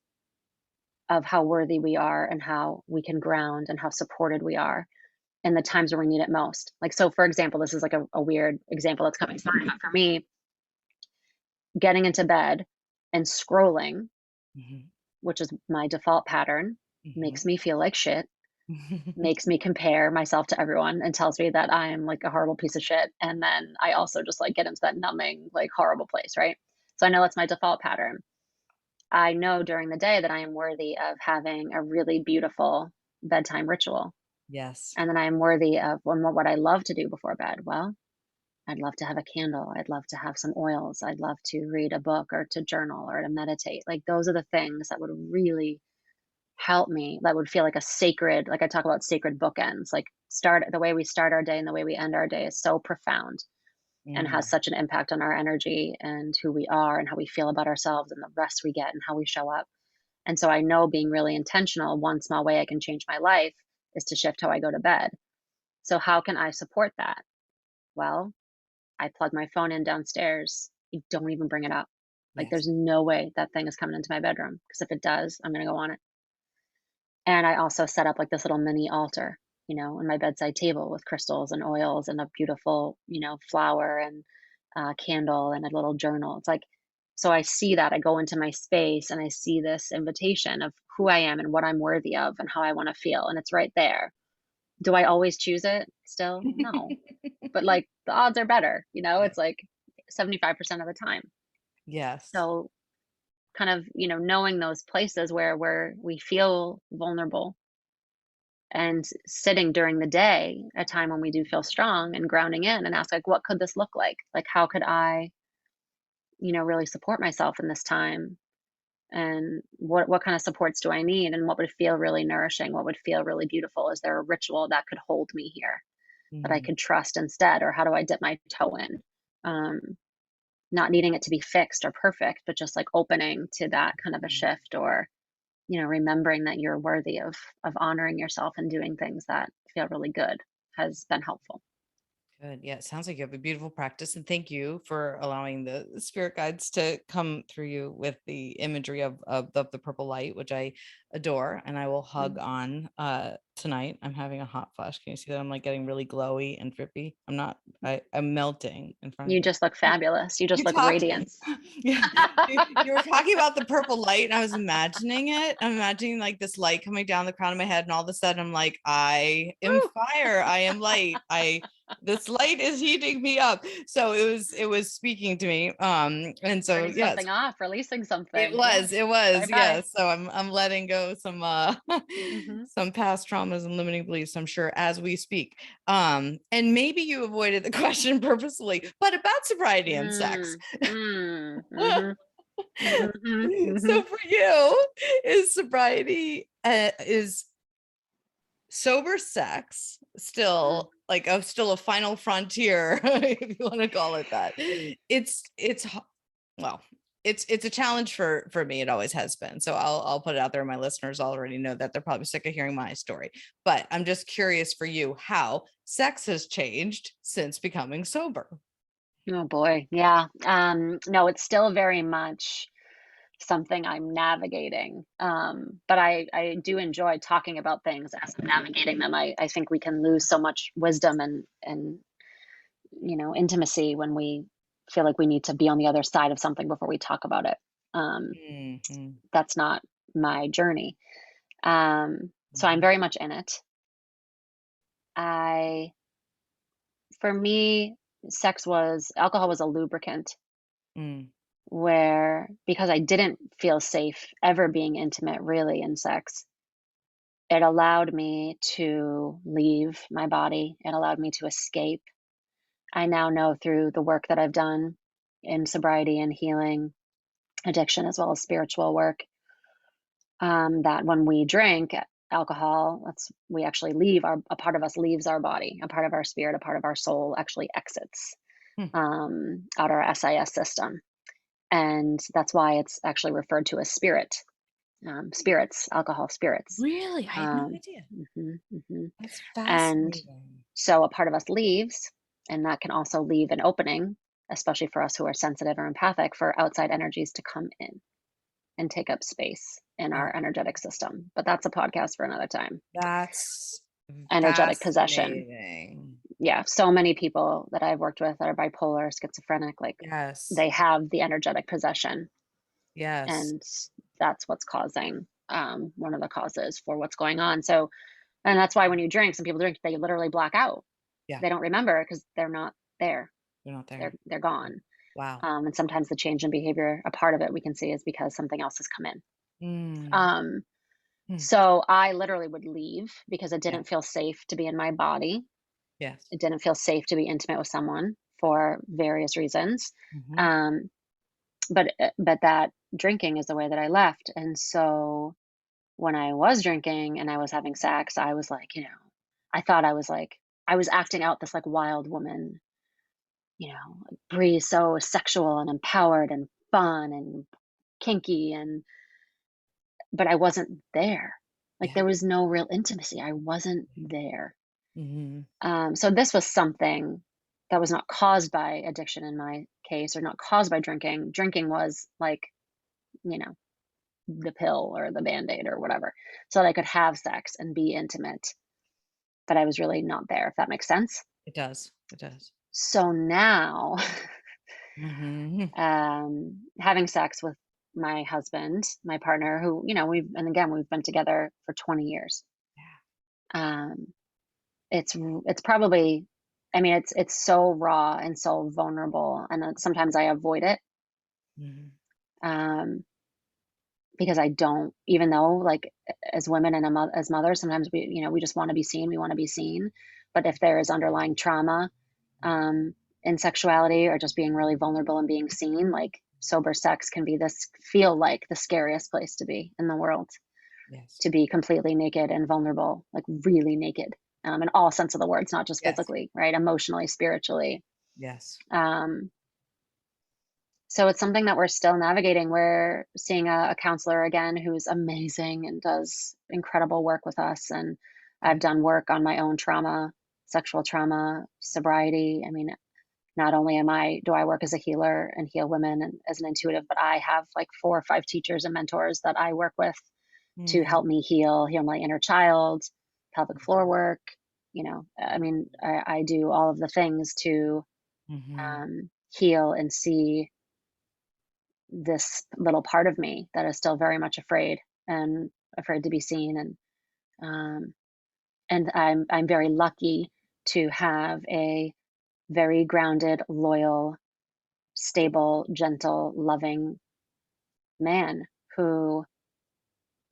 of how worthy we are and how we can ground and how supported we are in the times where we need it most. Like, so for example, this is like a weird example that's coming to mind, but for me, getting into bed and scrolling, mhm, which is my default pattern, makes mhm. me feel like shit, makes me compare myself to everyone and tells me that I am like a horrible piece of shit. And then I also just like get into that numbing, like horrible place, right? So I know that's my default pattern. I know during the day that I am worthy of having a really beautiful bedtime ritual. Yes. And then I am worthy of what I love to do before bed. Well, I'd love to have a candle. I'd love to have some oils. I'd love to read a book or to journal or to meditate. Like those are the things that would really help me. That would feel like a sacred, like I talk about sacred bookends. Like start the way we start our day and the way we end our day is so profound and Mm, has such an impact on our energy and who we are and how we feel about ourselves and the rest we get and how we show up. And so I know being really intentional, one small way I can change my life is to shift how I go to bed. So how can I support that? Well, I plug my phone in downstairs. You don't even bring it up. Like yes. there's no way that thing is coming into my bedroom because if it does, I'm going to go on it. And I also set up like this little mini altar, on my bedside table with crystals and oils and a beautiful, flower and candle and a little journal. It's like, so I see that I go into my space and I see this invitation of who I am and what I'm worthy of and how I want to feel. And it's right there. Do I always choose it still? No. But like the odds are better, Yeah. it's like 75% of the time. Yes. So kind of, knowing those places where we feel vulnerable and sitting during the day, a time when we do feel strong and grounding in and ask like, what could this look like? Like, how could I, really support myself in this time? And what kind of supports do I need? And what would feel really nourishing? What would feel really beautiful? Is there a ritual that could hold me here that I Mhm. could trust instead? Or how do I dip my toe in? Um, Not needing it to be fixed or perfect, but just like opening to that kind of a Mhm. shift, or remembering that you're worthy of honoring yourself and doing things that feel really good has been helpful. Good. Yeah, it sounds like you have a beautiful practice. And thank you for allowing the spirit guides to come through you with the imagery of the purple light, which I adore. And I will hug Mm. on tonight. I'm having a hot flash. Can you see that? I'm like getting really glowy and drippy. I'm melting in front of You you. just look fabulous. You just You look talked, radiance. yeah, you were talking about the purple light, and I was imagining it. I'm imagining like this light coming down the crown of my head, and all of a sudden I'm like, I am Woo! fire, I am light, I This light is heating me up. So it was speaking to me. And so Turning yes, something off, releasing it something. Yeah. was, it was, Bye-bye. yes. So I'm letting go some Mhm. some past traumas and limiting beliefs, I'm sure, as we speak. And maybe you avoided the question purposefully, but about sobriety and sex. Mm. Mm. Mhm. Mhm. So Mhm. for you, is sobriety is sober sex Mm. still like still a final frontier, if you want to call it that? Well, it's a challenge for me. It always has been. So I'll put it out there. My listeners already know that. They're probably sick of hearing my story, but I'm just curious for you how sex has changed since becoming sober. Oh boy. Yeah. No, it's still very much something I'm navigating. But I do enjoy talking about things as I'm navigating them. I think we can lose so much wisdom and intimacy when we feel like we need to be on the other side of something before we talk about it. Um, Mhm. that's not my journey. So I'm Mhm. very much in it. I For me, alcohol was a lubricant Mm. where, because I didn't feel safe ever being intimate really in sex, it allowed me to leave my body. It allowed me to escape. I now know through the work that I've done in sobriety and healing, addiction, as well as spiritual work, that when we drink alcohol, we actually a part of us leaves our body, a part of our spirit, a part of our soul actually exits Hmm. out our SIS system. And that's why it's actually referred to as spirits, alcohol spirits. Really? I had no Um, idea. mhm, mhm. That's And fascinating. so a part of us leaves, and that can also leave an opening, especially for us who are sensitive or empathic, for outside energies to come in and take up space in Wow. our energetic system. But that's a podcast for another time. That's Energetic possession. fascinating. Yeah, so many people that I've worked with that are bipolar, schizophrenic, like Yes. they have the energetic possession, Yes. and that's what's causing one of the causes for what's going on. So, and that's why when you drink, some people drink, they literally black out. Yeah. They don't remember because they're not there. They're not They're there. they're gone. Wow. And sometimes the change in behavior, a part of it we can see is because something else has come in. Mm. Um, Hmm. so I literally would leave because it Yeah. didn't feel safe to be in my body. Yes. It didn't feel safe to be intimate with someone for various reasons. Mhm. Um, but that drinking is the way that I left. And so when I was drinking and I was having sex, I was like, I thought I was acting out this like wild woman, Bri is so sexual and empowered and fun and kinky, but I wasn't there. Like Yeah. there was no real intimacy. I wasn't there. Mhm. So this was something that was not caused by addiction in my case, or not caused by drinking. Drinking was like, you know, the pill or the band-aid or whatever, so that I could have sex and be intimate, but I was really not there, if that makes sense. It does. It does. So now, Mhm. having sex with my husband, my partner, who, we've been together for 20 years. Yeah. Um, it's probably, I mean, it's so raw and so vulnerable, and sometimes I avoid it, Mhm. um, because I don't, even though like as women and as mothers, sometimes we just want to be seen. We want to be seen, but if there is underlying trauma, in sexuality, or just being really vulnerable and being seen, like sober sex can feel like the scariest place to be in the world, Yes. to be completely naked and vulnerable, like really naked, in all sense of the words, not just Yes. physically, right? Emotionally, spiritually. Yes. Um, so it's something that we're still navigating. We're seeing a counselor again who's amazing and does incredible work with us. And I've Good. done work on my own trauma, sexual trauma, sobriety. I mean, not only do I work as a healer and heal women and as an intuitive, but I have like 4 or 5 teachers and mentors that I work with to Mm. help me heal my inner child, pelvic floor work. I mean, I do all of the things to Mhm. heal and see this little part of me that is still very much afraid to be seen. Um, and I'm very lucky to have a very grounded, loyal, stable, gentle, loving man who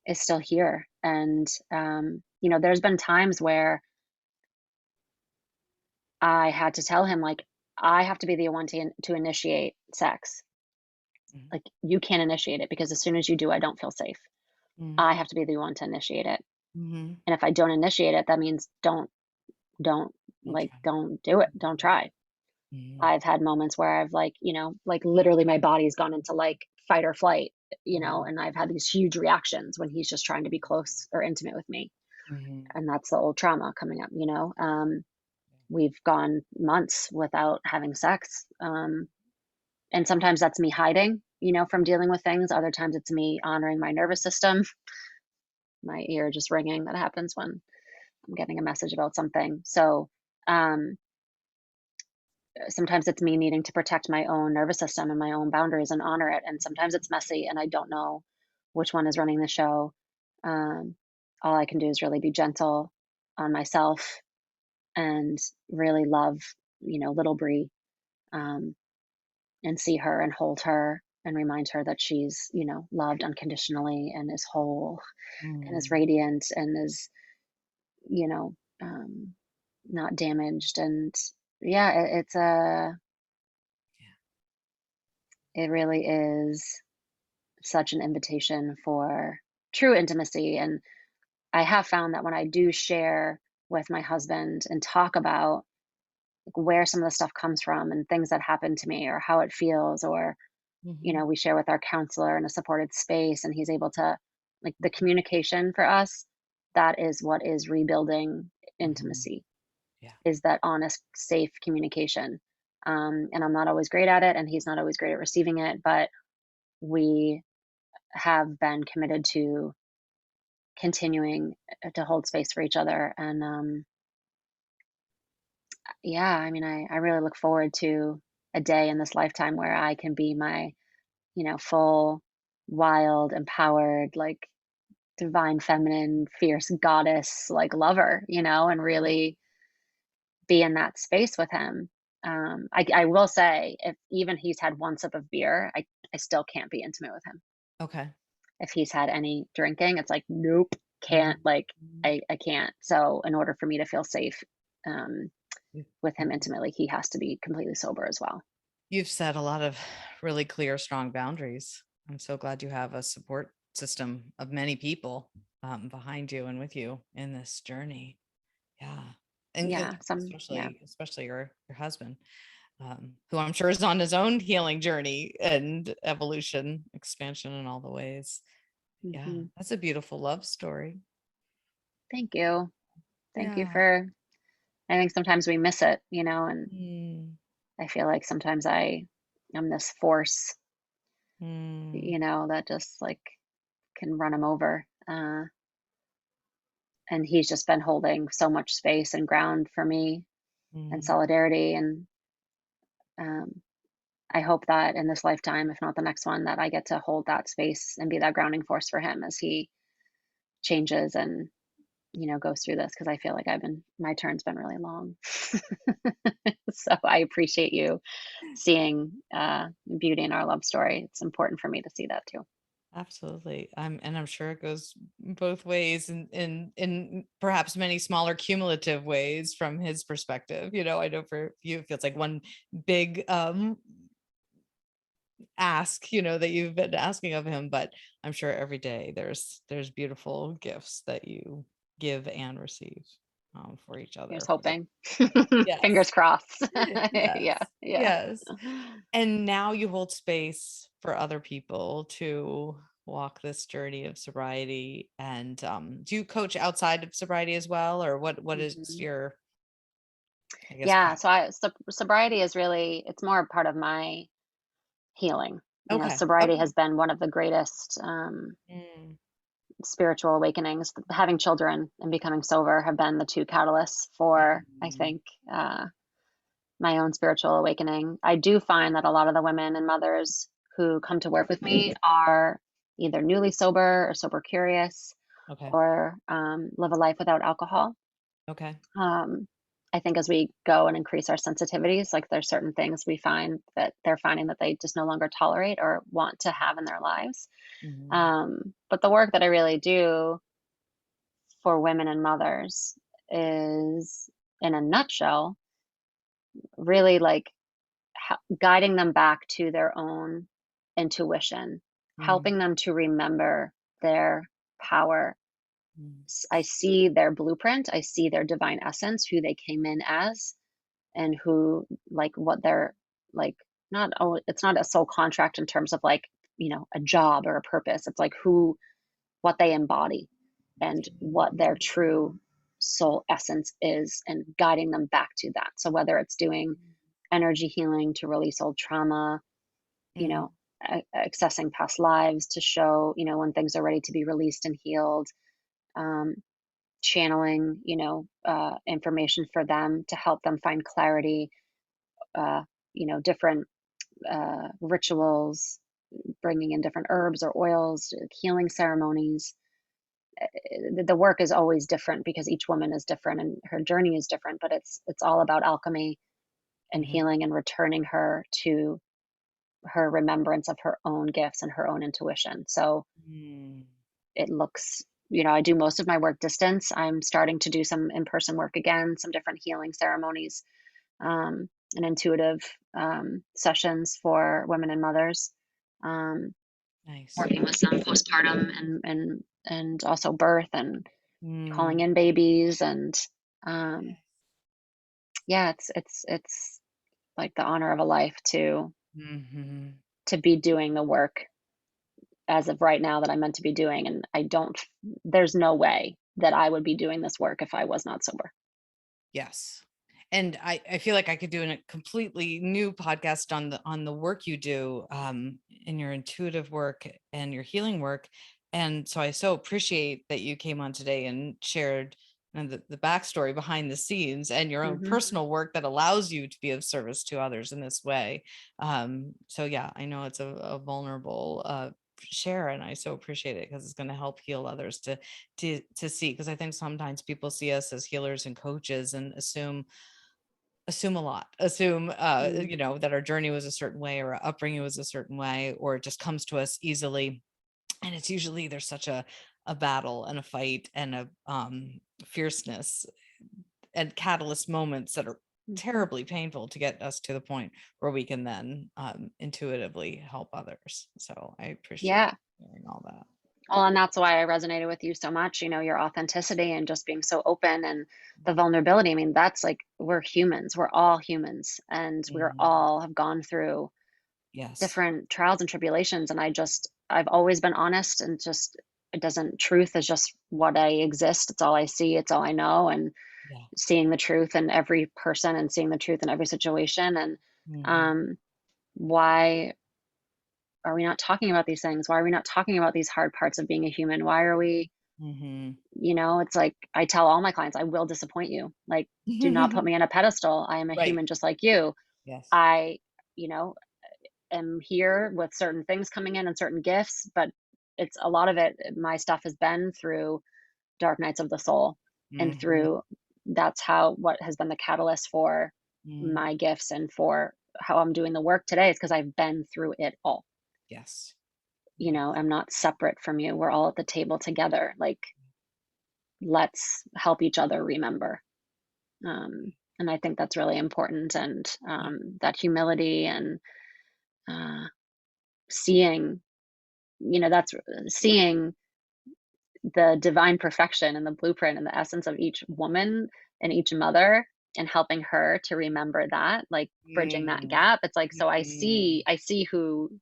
is still here. And, there's been times where I had to tell him, like, I have to be the one to initiate sex. Mhm. Like, you can't initiate it because as soon as you do, I don't feel safe. Mhm. I have to be the one to initiate it. Mhm. And if I don't initiate it, that means don't, Don't like, try. don't do it. Don't try. Mhm. I've had moments where I've like literally my body's gone into like fight or flight, Mhm. and I've had these huge reactions when he's just trying to be close or intimate with me. Mhm. And that's the old trauma coming up. We've gone months without having sex. And sometimes that's me hiding, from dealing with things. Other times it's me honoring my nervous system, my ear just ringing. That happens when I'm getting a message about something. So, um, sometimes it's me needing to protect my own nervous system and my own boundaries and honor it. And sometimes it's messy and I don't know which one is running the show. Um, all I can do is really be gentle on myself and really love, little Bri, um, and see her and hold her and remind her that she's, loved unconditionally and is whole and is Mhm. radiant and is, you know, um, not damaged. And yeah, Yeah. it really is such an invitation for true intimacy. And I have found that when I do share with my husband and talk about like, where some of the stuff comes from and things that happen to me or how it feels, or, Mhm. we share with our counselor in a supported space and he's able to, like, the communication for us, that is what is rebuilding Mhm. intimacy, Yeah. is that honest, safe communication. And I'm not always great at it and he's not always great at receiving it, but we have been committed to continuing to hold space for each other. And yeah, I mean, I really look forward to a day in this lifetime where I can be my, full, wild, empowered, like divine feminine, fierce goddess, like lover, and Yeah. really be in that space with him. I will say, if even he's had one sip of beer, I still can't be intimate with him. Okay. If he's had any drinking, it's like, nope, can't, Mhm. like, I can't. So in order for me to feel safe, um, Mhm. with him Mhm. intimately, he has to be completely sober as well. You've set a lot of really clear, strong boundaries. I'm so glad you have a support system of many people behind you and with you in this journey. Yeah. And Yeah, yeah. especially your husband, who I'm sure is on his own healing journey and evolution, expansion in all the ways. Yeah, Hmm. that's a beautiful love story. Thank you. Thank you Yeah. for, I think sometimes we miss it, and Mm, I feel like sometimes I am this force, mm, that just like can run him over. And he's just been holding so much space and ground for me and mm. solidarity. And um, I hope that in this lifetime, if not the next one, that I get to hold that space and be that grounding force for him as he changes and, goes through this, because I feel like my turn's been really long. So I appreciate you seeing beauty in our love story. It's important for me to see that too. Absolutely. I'm sure it goes both ways in perhaps many smaller cumulative ways from his perspective. I know for you it feels like one big ask, that you've been asking of him, but I'm sure every day there's beautiful gifts that you give and receive for each Here's other. hoping. Yes. Fingers crossed. Yes. Yeah, yeah. Yes. And now you hold space for other people to walk this journey of sobriety. And do you coach outside of sobriety as well? Or what is Mhm. your, I guess, Yeah, path? so sobriety is really, it's more a part of my healing. Okay. Sobriety Okay. has been one of the greatest Mm, spiritual awakenings. Having children and becoming sober have been the two catalysts for, I mm, think, my own spiritual awakening. I do find that a lot of the women and mothers who come to work with me are either newly sober or sober curious, okay. or live a life without alcohol. Okay. Um, I think as we go and increase our sensitivities, like there's certain things we find that they're finding that they just no longer tolerate or want to have in their lives. Mhm. But the work that I really do for women and mothers is, in a nutshell, really like guiding them back to their own intuition, Mhm. helping them to remember their power. Mhm. I see their blueprint, I see their divine essence, who they came in as, and who, like, what they're like, not oh, it's not a soul contract in terms of like, a job or a purpose. It's like what they embody and what their true soul essence is, and guiding them back to that. So whether it's doing energy healing to release old trauma, you Mhm. know, accessing past lives to show, when things are ready to be released and healed, um, channeling, information for them to help them find clarity, uh, different rituals, bringing in different herbs or oils, healing ceremonies. The work is always different because each woman is different and her journey is different, but it's all about alchemy and Mhm. healing and returning her to her remembrance of her own gifts and her own intuition. So Mm. it looks, I do most of my work distance. I'm starting to do some in-person work again, some different healing ceremonies, and intuitive sessions for women and mothers, um, Nice. working with some postpartum and also birth and calling Mm. in babies. And um, yeah, it's like the honor of a life Mhm. to be doing the work as of right now that I'm meant to be doing. And there's no way that I would be doing this work if I was not sober. Yes. And I feel like I could do a completely new podcast on the work you do in your intuitive work and your healing work. And so I so appreciate that you came on today and shared the backstory behind the scenes and your own Hmm. personal work that allows you to be of service to others in this way. So yeah, I know it's a vulnerable share, and I so appreciate it because it's going to help heal others to see, because I think sometimes people see us as healers and coaches and assume a lot, assume Mm. that our journey was a certain way or our upbringing was a certain way, or it just comes to us easily. And it's usually there's such a battle and a fight and a fierceness and catalyst moments that are Hmm. terribly painful to get us to the point where we can then intuitively help others. So I appreciate Yeah. hearing all that. Well, and that's why I resonated with you so much, your authenticity and just being so open and the vulnerability. I mean, that's like, we're humans. We're all humans and we're Mhm. all have gone through Yes. different trials and tribulations. And I've always been honest, and just, it doesn't, truth is just what I exist. It's all I see. It's all I know. And Yeah. seeing the truth in every person and seeing the truth in every situation. And Mhm. um, why are we not talking about these things? Why are we not talking about these hard parts of being a human? Why are we, Mhm. it's like I tell all my clients, I will disappoint you. Like, do not put me on a pedestal. I am a Right. human just like you. Yes. I, you know, am here with certain things coming in and certain gifts, but it's a lot of it. My stuff has been through dark nights of the soul, and Mhm. through that's how what has been the catalyst for Mm. my gifts and for how I'm doing the work today is because I've been through it all. Yes. Yes. I'm not separate from you. We're all at the table together. Like, let's help each other remember. And I think that's really important. And Yeah. that humility and uh, seeing, that's seeing the divine perfection and the blueprint and the essence of each woman and each mother, and helping her to remember that, like bridging that Mm. gap. It's like, so Mhm. I see who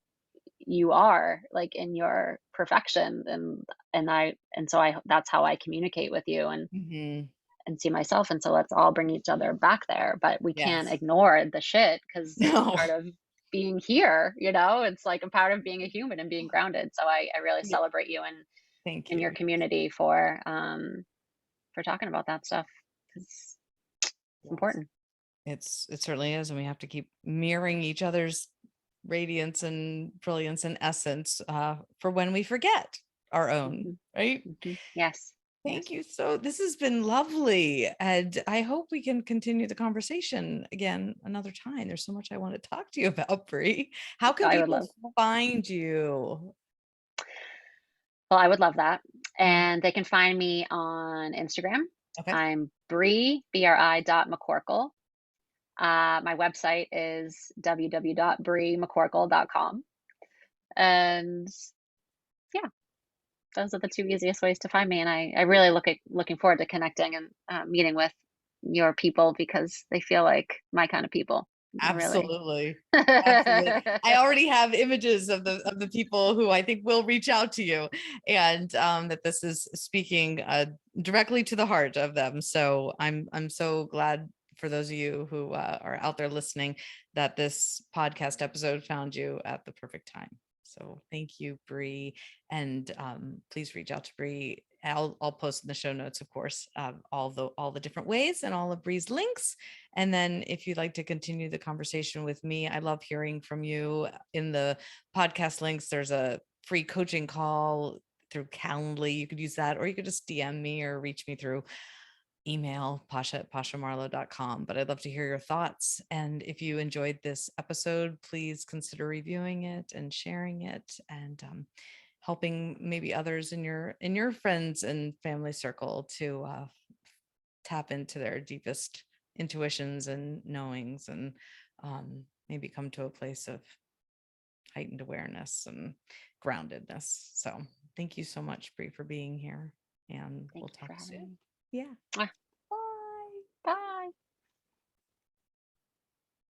you are, like in your perfection. And so I that's how I communicate with you Mhm. and see myself. And so let's all bring each other back there, but we can't Yes. ignore the shit because it's No. part of being here. It's like a part of being a human and being grounded. So I really Yeah. celebrate you and Thank in your you. community for talking about that stuff, because it's Yes. important. It certainly is, and we have to keep mirroring each other's radiance and brilliance and essence for when we forget our own, Hmm. right? Yes. Thank you. So this has been lovely. And I hope we can continue the conversation again another time. There's so much I want to talk to you about, Bri. How can I would people love that. find you? Well, I would love that. Mm, And they can find me on Instagram. okay. I'm Bri, BRI McCorkell. My website is www.brimccorkell.com. And yeah, those are the two easiest ways to find me. And I really looking forward to connecting and meeting with your people because they feel like my kind of people. I really. Absolutely. Absolutely. I already have images of the people who I think will reach out to you, and that this is speaking directly to the heart of them. So I'm so glad for those of you who are out there listening that this podcast episode found you at the perfect time. So thank you, Bri, and please reach out to Bri. I'll post in the show notes, of course, all the different ways and all of Bri's links. And then if you'd like to continue the conversation with me, I love hearing from you. In the podcast links, there's a free coaching call through Calendly. You could use that, or you could just DM me or reach me through email, pasha@pashamarlowe.com. But I'd love to hear your thoughts. And if you enjoyed this episode, please consider reviewing it and sharing it, and helping maybe others in your friends and family circle to tap into their deepest intuitions and knowings, and maybe come to a place of heightened awareness and groundedness. So thank you so much, Bri, for being here, and Thank we'll you for talk having soon. me. Yeah. Mwah. Bye. Bye.